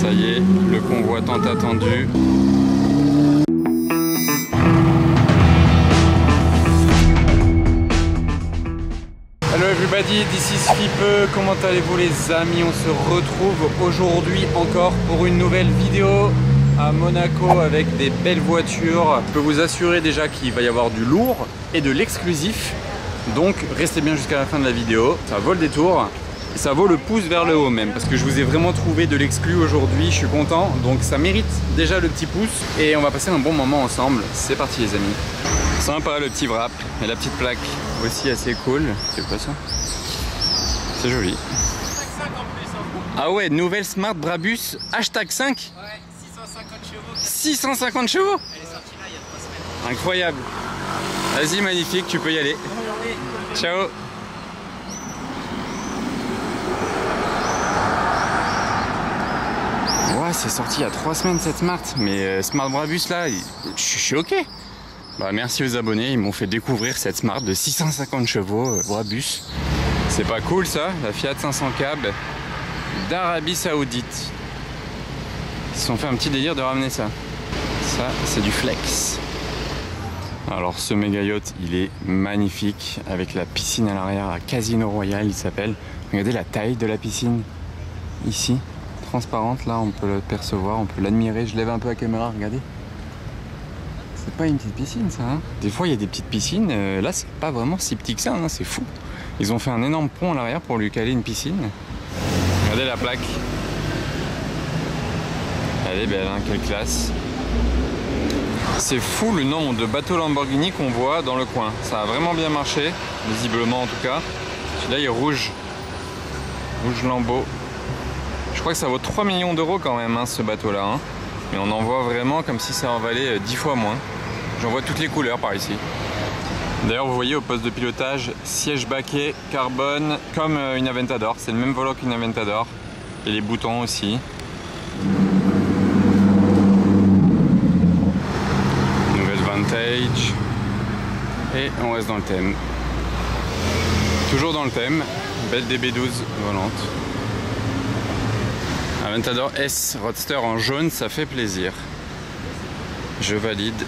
Ça y est, le convoi tant attendu. Hello everybody, this is Philippe. Comment allez-vous les amis? On se retrouve aujourd'hui encore pour une nouvelle vidéo à Monaco avec des belles voitures. Je peux vous assurer déjà qu'il va y avoir du lourd et de l'exclusif. Donc restez bien jusqu'à la fin de la vidéo. Ça vaut le détour. Et ça vaut le pouce vers le haut même, parce que je vous ai vraiment trouvé de l'exclu aujourd'hui, je suis content, donc ça mérite déjà le petit pouce et on va passer un bon moment ensemble. C'est parti les amis. Sympa le petit wrap et la petite plaque aussi assez cool. C'est quoi ça? C'est joli. Ah ouais, nouvelle Smart Brabus hashtag 5. Ouais, 650 chevaux. 650 chevaux. Elle est sortie là il y a 3 semaines. Incroyable. Vas-y, magnifique, tu peux y aller. Ciao. Ouais, c'est sorti il y a 3 semaines cette Smart, mais Smart Brabus là, je suis choqué. Bah merci aux abonnés, ils m'ont fait découvrir cette Smart de 650 chevaux Brabus. C'est pas cool ça, la Fiat 500 cab d'Arabie Saoudite. Ils se sont fait un petit délire de ramener ça. Ça, c'est du flex. Alors ce méga yacht, il est magnifique avec la piscine à l'arrière, à Casino Royal il s'appelle. Regardez la taille de la piscine ici. Transparente, là on peut le percevoir, on peut l'admirer. Je lève un peu la caméra, regardez. C'est pas une petite piscine ça hein. Des fois il y a des petites piscines, là c'est pas vraiment si petit que ça, hein. C'est fou. Ils ont fait un énorme pont à l'arrière pour lui caler une piscine. Regardez la plaque. Elle est belle, hein, quelle classe. C'est fou le nombre de bateaux Lamborghini qu'on voit dans le coin. Ça a vraiment bien marché, visiblement en tout cas. Celui-là il est rouge. Rouge Lambo. Je crois que ça vaut 3 millions d'euros quand même hein, ce bateau là hein. Mais on en voit vraiment comme si ça en valait 10 fois moins. J'en vois toutes les couleurs par ici. D'ailleurs vous voyez au poste de pilotage, siège baquet, carbone comme une Aventador. C'est le même volant qu'une Aventador. Et les boutons aussi. Nouvelle Vantage. Et on reste dans le thème. Toujours dans le thème. Belle DB12 volante. Aventador S Roadster en jaune, ça fait plaisir. Je valide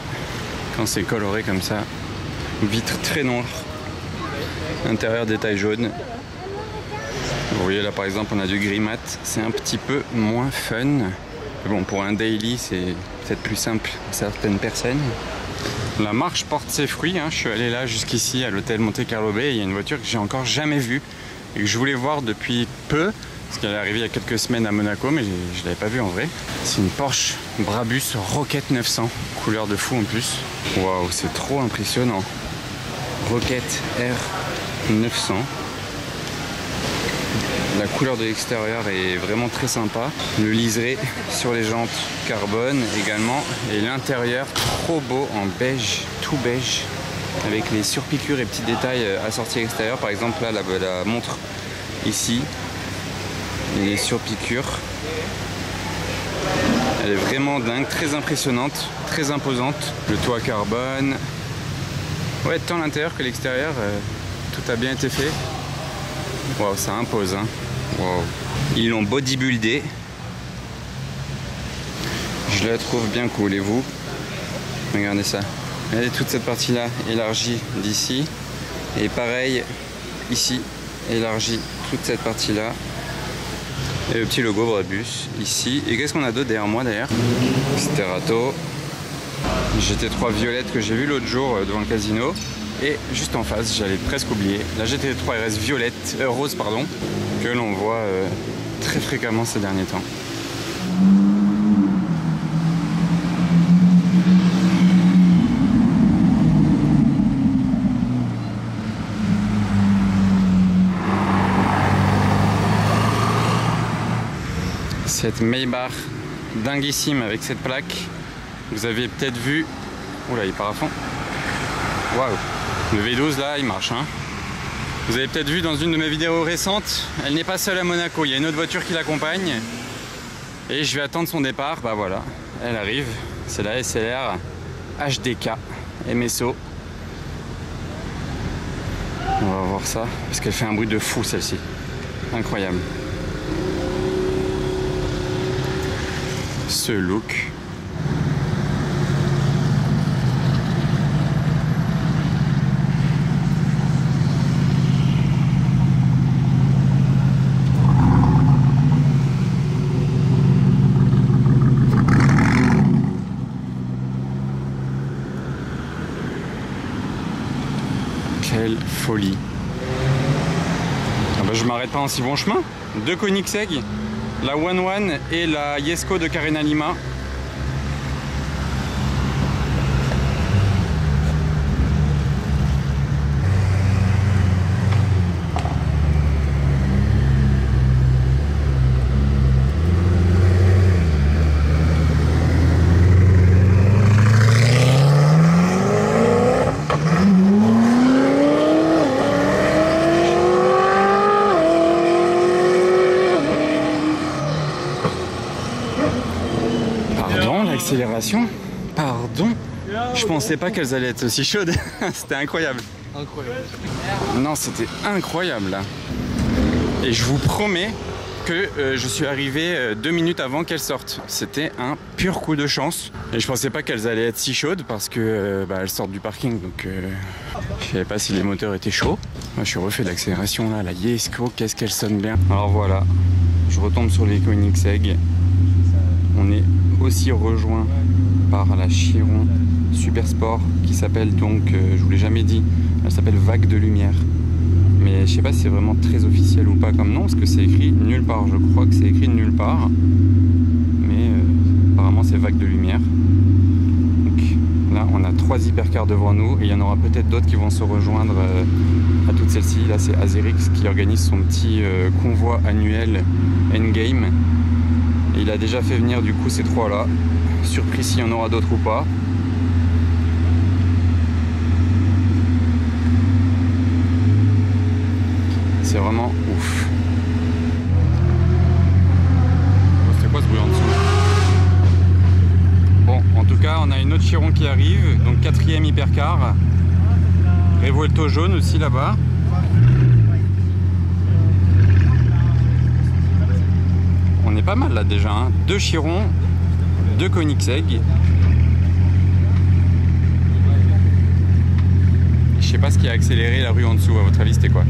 quand c'est coloré comme ça. Vitre très noire. Intérieur détail jaune. Vous voyez là par exemple on a du gris mat. C'est un petit peu moins fun. Mais bon pour un daily c'est peut-être plus simple pour certaines personnes. La marche porte ses fruits. Hein. Je suis allé là jusqu'ici à l'hôtel Monte Carlo Bay. Il y a une voiture que j'ai encore jamais vue et que je voulais voir depuis peu. Parce qu'elle est arrivée il y a quelques semaines à Monaco, mais je ne l'avais pas vue en vrai. C'est une Porsche Brabus Rocket 900, couleur de fou en plus. Waouh, c'est trop impressionnant. Rocket R 900. La couleur de l'extérieur est vraiment très sympa. Le liseré sur les jantes carbone également. Et l'intérieur trop beau en beige, tout beige. Avec les surpiqûres et petits détails assortis à l'extérieur. Par exemple là, la montre ici. Les surpiqûres. Elle est vraiment dingue, très impressionnante, très imposante. Le toit carbone. Ouais, tant l'intérieur que l'extérieur, tout a bien été fait. Waouh, ça impose. Hein. Waouh. Ils l'ont bodybuildé. Je la trouve bien cool. Et vous? Regardez ça. Regardez toute cette partie-là élargie d'ici. Et pareil, ici, élargie toute cette partie-là. Et le petit logo Brabus ici. Et qu'est-ce qu'on a d'autre derrière moi d'ailleurs? Sterato. GT3 violette que j'ai vu l'autre jour devant le casino. Et juste en face, j'allais presque oublier, la GT3 RS violette, rose pardon, que l'on voit très fréquemment ces derniers temps. Cette Maybach dinguissime avec cette plaque, vous avez peut-être vu, oula il part à fond, waouh, le V12 là il marche hein. Vous avez peut-être vu dans une de mes vidéos récentes, elle n'est pas seule à Monaco, il y a une autre voiture qui l'accompagne et je vais attendre son départ, bah voilà, elle arrive, c'est la SLR HDK MSO. On va voir ça, parce qu'elle fait un bruit de fou celle-ci, incroyable. ce look. Quelle folie. Ah bah, je m'arrête pas en si bon chemin. Deux Koenigsegg, la One One et la Jesko de Carena Lima. Accélération, pardon, je pensais pas qu'elles allaient être aussi chaudes. C'était incroyable. Non, c'était incroyable là. Et je vous promets que je suis arrivé 2 minutes avant qu'elles sortent. C'était un pur coup de chance. Et je pensais pas qu'elles allaient être si chaudes parce que elles sortent du parking, donc je savais pas si les moteurs étaient chauds. Moi je suis refait d'accélération là, la Jesko, qu'est-ce qu'elle sonne bien. Alors voilà, je retombe sur les Koenigsegg. On est aussi rejoint par la Chiron Super Sport qui s'appelle donc, je vous l'ai jamais dit, elle s'appelle Vague de Lumière. Mais je sais pas si c'est vraiment très officiel ou pas comme nom parce que c'est écrit nulle part. Je crois que c'est écrit nulle part. Mais apparemment c'est Vague de Lumière. Donc là on a 3 hypercars devant nous et il y en aura peut-être d'autres qui vont se rejoindre à toutes celles-ci. Là c'est Azerix qui organise son petit convoi annuel Endgame. Et il a déjà fait venir du coup ces 3 là. Surpris s'il y en aura d'autres ou pas. C'est vraiment ouf. C'était quoi ce bruit en dessous? Bon, en tout cas, on a une autre Chiron qui arrive. Donc 4e hypercar. Revuelto jaune aussi là-bas. On est pas mal là déjà, hein. 2 Chirons, 2 Koenigsegg. Je sais pas ce qui a accéléré la rue en dessous, à votre avis c'était quoi?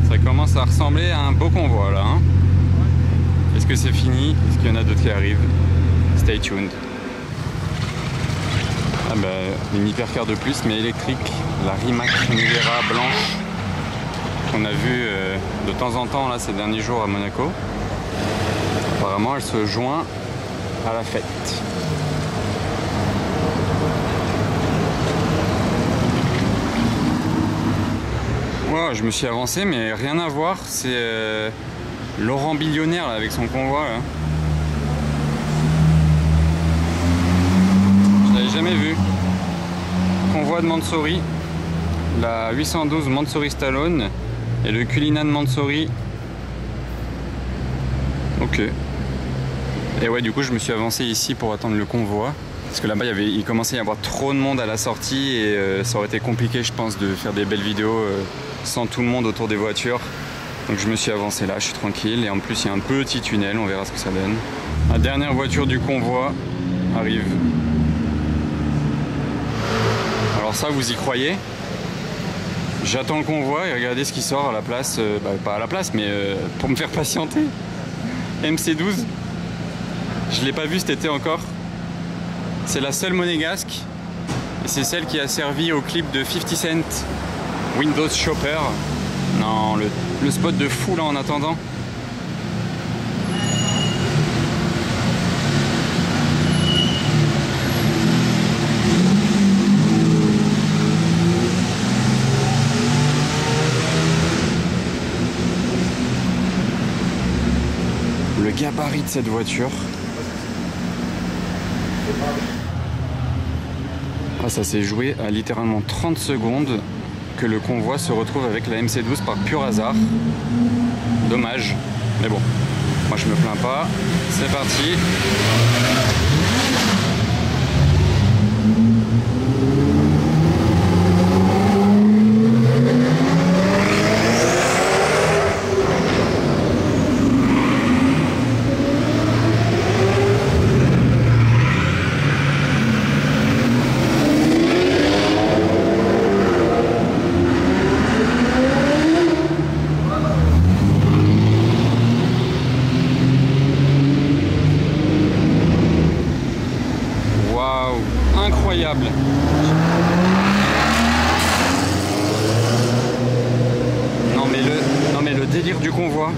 Ça commence à ressembler à un beau convoi là, hein. Est-ce que c'est fini? Est-ce qu'il y en a d'autres qui arrivent? Stay tuned. Ah bah, une hypercar de plus mais électrique, la Rimac Nivera blanche qu'on a vu de temps en temps là ces derniers jours à Monaco. Apparemment elle se joint à la fête. Wow, je me suis avancé mais rien à voir, c'est Laurent Billionnaire là, avec son convoi là. Je l'avais jamais vu. Convoi de Mansory, la 812 Mansory Stallone et le Cullinan Mansory. Ok. Et ouais, du coup je me suis avancé ici pour attendre le convoi. Parce que là-bas il commençait à y avoir trop de monde à la sortie et ça aurait été compliqué je pense de faire des belles vidéos sans tout le monde autour des voitures. Donc je me suis avancé là, je suis tranquille et en plus il y a un petit tunnel, on verra ce que ça donne. La dernière voiture du convoi arrive. Alors ça vous y croyez? J'attends le convoi et regardez ce qui sort à la place, pas à la place mais pour me faire patienter. MC12, je l'ai pas vu cet été encore. C'est la seule monégasque et c'est celle qui a servi au clip de 50 Cent, Windows Shopper. Non, le spot de fou là en attendant. Le gabarit de cette voiture. Ah, ça s'est joué à littéralement 30 secondes que le convoi se retrouve avec la MC12 par pur hasard. Dommage. Mais bon, moi je me plains pas. C'est parti.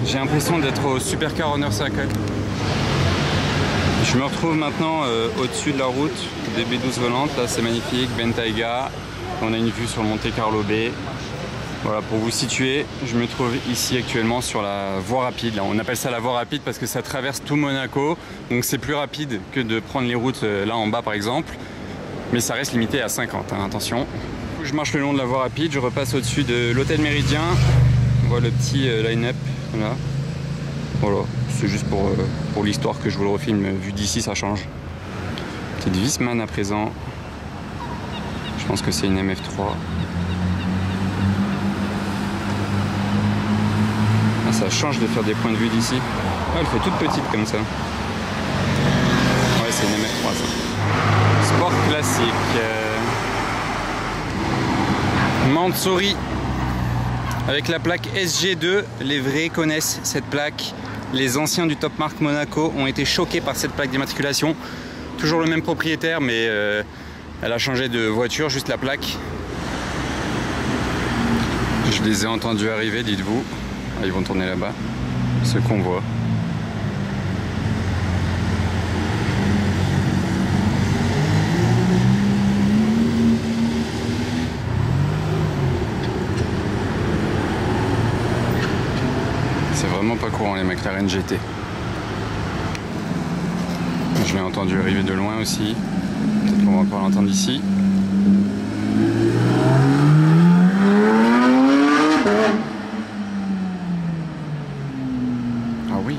J'ai l'impression d'être au Supercar Honor Circle. Je me retrouve maintenant au-dessus de la route des B12 volantes. Là c'est magnifique, Bentayga. On a une vue sur le Monte Carlo Bay. Voilà, pour vous situer, je me trouve ici actuellement sur la voie rapide. Là, on appelle ça la voie rapide parce que ça traverse tout Monaco. Donc c'est plus rapide que de prendre les routes là en bas par exemple. Mais ça reste limité à 50, hein, attention. Je marche le long de la voie rapide, je repasse au-dessus de l'hôtel Méridien. On voit le petit line-up là. Voilà, c'est juste pour l'histoire que je vous le refilme. Vu d'ici, ça change. Petite Wiesmann à présent. Je pense que c'est une MF3. Ah, ça change de faire des points de vue d'ici. Ah, elle fait toute petite comme ça. Ouais, c'est une MF3 ça. Sport classique. Mansouri. Avec la plaque SG2, les vrais connaissent cette plaque. Les anciens du Top Marque Monaco ont été choqués par cette plaque d'immatriculation. Toujours le même propriétaire, mais elle a changé de voiture, juste la plaque. Je les ai entendus arriver, dites-vous. Ah, ils vont tourner là-bas, ce convoi. C'est vraiment pas courant les McLaren GT. Je l'ai entendu arriver de loin aussi. Peut-être qu'on va pas l'entendre ici. Ah oui.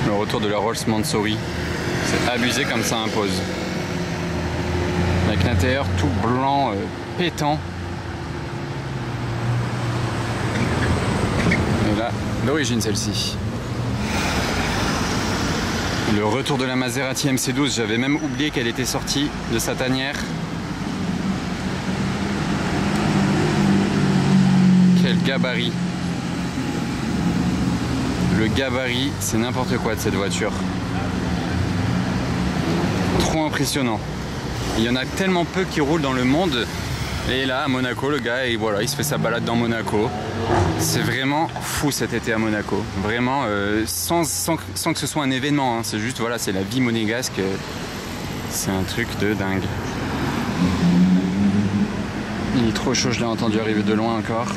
Le retour de la Rolls Mansouri. C'est abusé comme ça impose. Avec l'intérieur tout blanc, pétant. Et là, l'origine celle-ci. Le retour de la Maserati MC12, j'avais même oublié qu'elle était sortie de sa tanière. Quel gabarit. Le gabarit, c'est n'importe quoi de cette voiture. Trop impressionnant. Il y en a tellement peu qui roulent dans le monde. Et là, à Monaco, le gars, et voilà, il se fait sa balade dans Monaco. C'est vraiment fou cet été à Monaco. Vraiment, sans que ce soit un événement. Hein. C'est juste, voilà, c'est la vie monégasque. C'est un truc de dingue. Il est trop chaud, je l'ai entendu arriver de loin encore.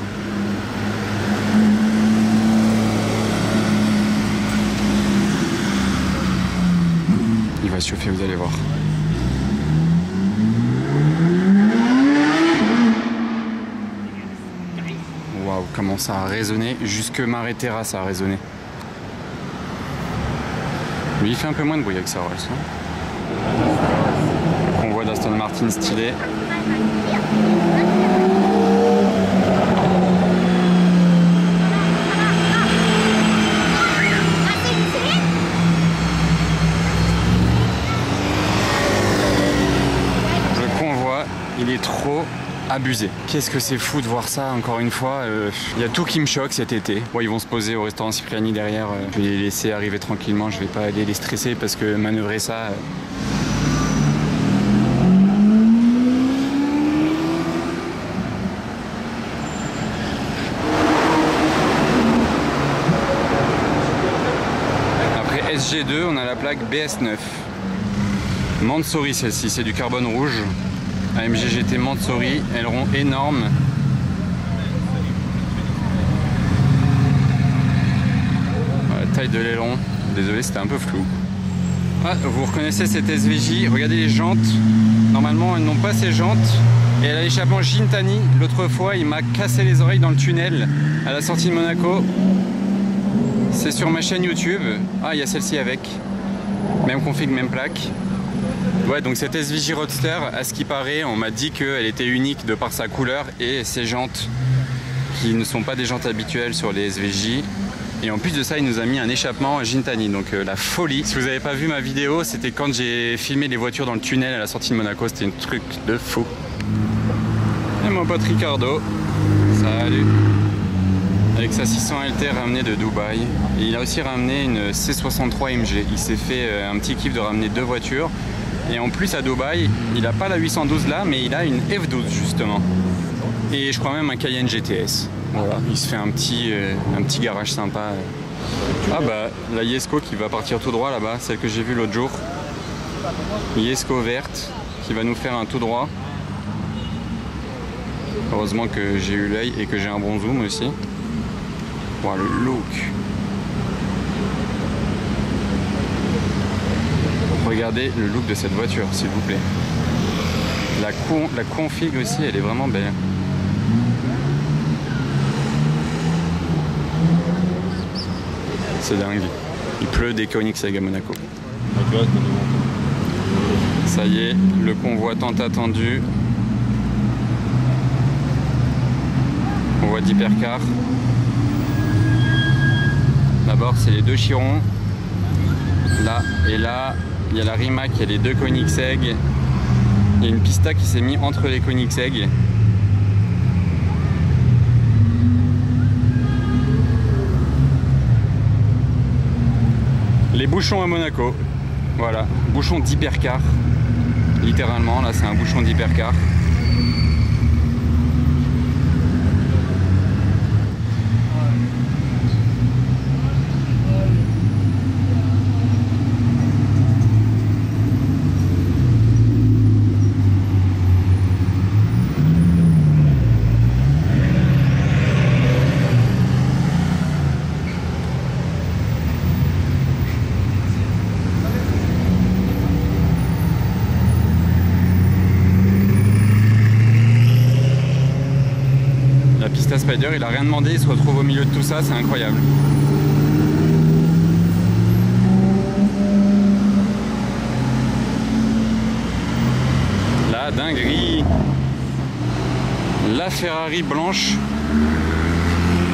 Il va se chauffer, vous allez voir. Waouh, comment ça a résonné, jusque Maréterra ça a résonné. Lui il fait un peu moins de bruit avec sa Rolls. Hein. Le convoi d'Aston Martin stylé. Le convoi, il est trop abusé. Qu'est-ce que c'est fou de voir ça encore une fois. Il y a tout qui me choque cet été. Bon, ils vont se poser au restaurant Cipriani derrière. Je vais les laisser arriver tranquillement. Je vais pas aller les stresser parce que manœuvrer ça... Après SG2, on a la plaque BS9. Mansouri celle-ci, c'est du carbone rouge. AMG GT Mansouri, aileron énorme. La taille de l'aileron, désolé c'était un peu flou. Ah, vous reconnaissez cette SVJ, regardez les jantes. Normalement elles n'ont pas ces jantes. Et elle a l'échappement Gintani. L'autre fois il m'a cassé les oreilles dans le tunnel à la sortie de Monaco. C'est sur ma chaîne YouTube. Ah, il y a celle-ci avec. Même config, même plaque. Ouais, donc cette SVJ Roadster, à ce qui paraît, on m'a dit qu'elle était unique de par sa couleur et ses jantes qui ne sont pas des jantes habituelles sur les SVJ. Et en plus de ça, il nous a mis un échappement Gintani, donc la folie. Si vous n'avez pas vu ma vidéo, c'était quand j'ai filmé les voitures dans le tunnel à la sortie de Monaco, c'était un truc de fou. Et mon pote Ricardo, salut. Avec sa 600 LT ramenée de Dubaï. Et il a aussi ramené une C63 MG. Il s'est fait un petit kiff de ramener deux voitures. Et en plus à Dubaï, il n'a pas la 812 là, mais il a une F12 justement. Et je crois même un Cayenne GTS. Voilà, il se fait un petit garage sympa. Ah bah la Jesko qui va partir tout droit là-bas, celle que j'ai vue l'autre jour. Jesko verte qui va nous faire un tout droit. Heureusement que j'ai eu l'œil et que j'ai un bon zoom aussi. Voilà le look. Regardez le look de cette voiture s'il vous plaît. La config aussi elle est vraiment belle. C'est dingue. Il pleut des Koenigsegg à Monaco. Ça y est, le convoi tant attendu. Convoi d'hypercar. D'abord, c'est les deux Chirons. Là et là, il y a la Rimac, il y a les deux Koenigsegg. Il y a une pista qui s'est mise entre les Koenigsegg. Les bouchons à Monaco, voilà, bouchon d'hypercar, littéralement, là c'est un bouchon d'hypercar. Spider, il a rien demandé, il se retrouve au milieu de tout ça, c'est incroyable. La dinguerie. La Ferrari blanche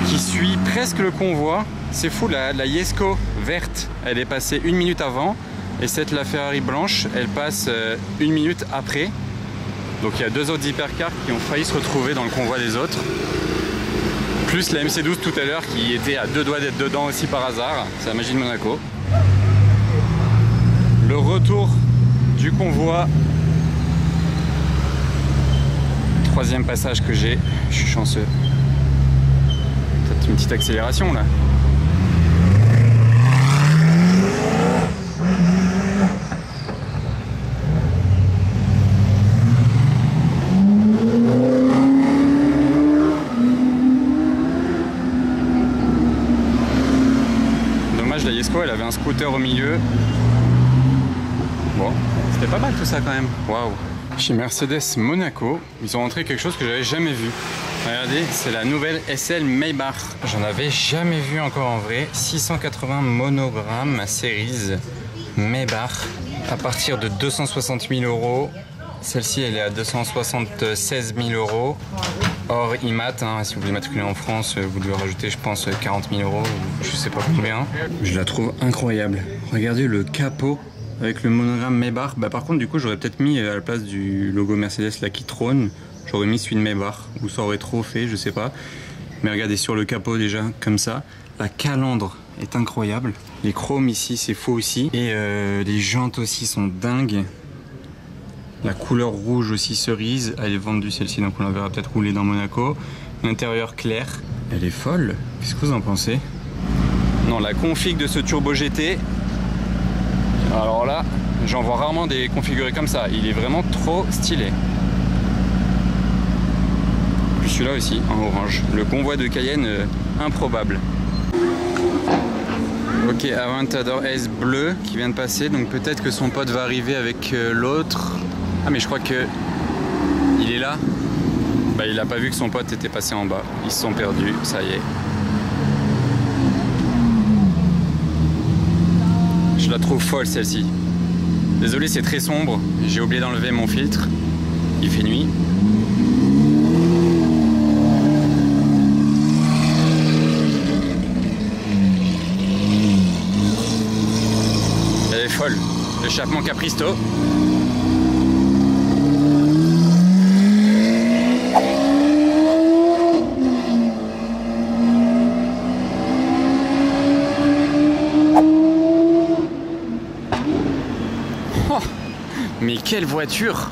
qui suit presque le convoi. C'est fou, la Jesko verte, elle est passée 1 minute avant et cette la Ferrari blanche, elle passe 1 minute après. Donc il y a deux autres hypercars qui ont failli se retrouver dans le convoi des autres. Plus la MC12 tout à l'heure qui était à 2 doigts d'être dedans aussi par hasard. C'est la magie de Monaco. Le retour du convoi. 3e passage que j'ai. Je suis chanceux. Peut-être une petite accélération là. Elle avait un scooter au milieu. Bon, c'était pas mal tout ça quand même. Waouh. Chez Mercedes Monaco, ils ont montré quelque chose que j'avais jamais vu. Regardez, c'est la nouvelle SL Maybach. J'en avais jamais vu encore en vrai. 680 monogrammes Series Maybach à partir de 260 000 €. Celle-ci, elle est à 276 000 €. Hors IMAT, hein, si vous voulez matriculer en France, vous devez rajouter, je pense, 40 000 € ou je sais pas combien. Je la trouve incroyable. Regardez le capot avec le monogramme Maybach. Bah, par contre, du coup, j'aurais peut-être mis à la place du logo Mercedes là qui trône, j'aurais mis celui de Maybach, ou ça aurait trop fait, je sais pas. Mais regardez sur le capot déjà, comme ça. La calandre est incroyable. Les chromes ici, c'est faux aussi. Et les jantes aussi sont dingues. La couleur rouge aussi cerise, elle est vendue celle-ci, donc on la verra peut-être rouler dans Monaco. L'intérieur clair, elle est folle. Qu'est-ce que vous en pensez? Non, la config de ce Turbo GT, alors là, j'en vois rarement des configurés comme ça. Il est vraiment trop stylé. Puis celui-là aussi, en orange. Le convoi de Cayenne, improbable. Ok, Aventador S bleu qui vient de passer, donc peut-être que son pote va arriver avec l'autre. Ah mais je crois que il est là. Bah il a pas vu que son pote était passé en bas. Ils se sont perdus, ça y est. Je la trouve folle celle-ci. Désolé, c'est très sombre. J'ai oublié d'enlever mon filtre. Il fait nuit. Elle est folle. L'échappement Capristo. Quelle voiture!